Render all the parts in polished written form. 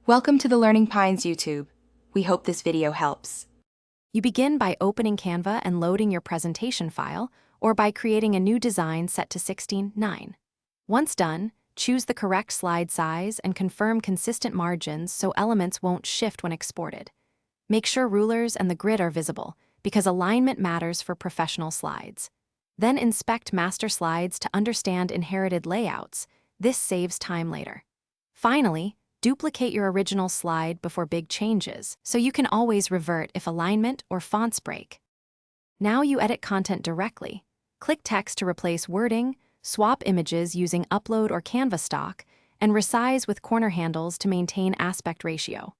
Welcome to the Learning Pines YouTube. We hope this video helps. You begin by opening Canva and loading your presentation file, or by creating a new design set to 16:9. Once done, choose the correct slide size and confirm consistent margins so elements won't shift when exported. Make sure rulers and the grid are visible, because alignment matters for professional slides. Then inspect master slides to understand inherited layouts. This saves time later. Finally, duplicate your original slide before big changes, so you can always revert if alignment or fonts break. Now you edit content directly. Click text to replace wording, swap images using Upload or Canva stock, and resize with corner handles to maintain aspect ratio.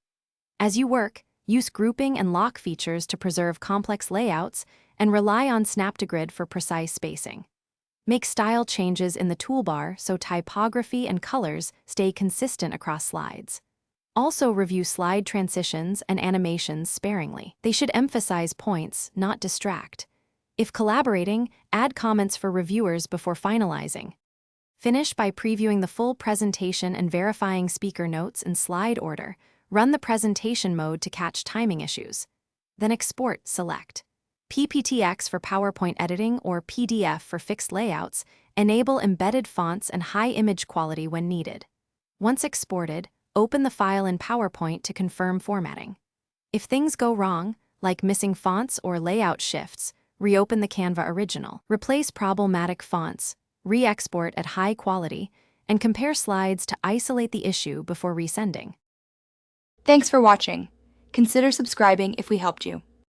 As you work, use grouping and lock features to preserve complex layouts and rely on Snap to Grid for precise spacing. Make style changes in the toolbar so typography and colors stay consistent across slides. Also review slide transitions and animations sparingly. They should emphasize points, not distract. If collaborating, add comments for reviewers before finalizing. Finish by previewing the full presentation and verifying speaker notes in slide order. Run the presentation mode to catch timing issues. Then export, select PPTX for PowerPoint editing or PDF for fixed layouts. Enable embedded fonts and high image quality when needed. Once exported, open the file in PowerPoint to confirm formatting. If things go wrong, like missing fonts or layout shifts, reopen the Canva original. Replace problematic fonts, re-export at high quality, and compare slides to isolate the issue before resending. Thanks for watching. Consider subscribing if we helped you.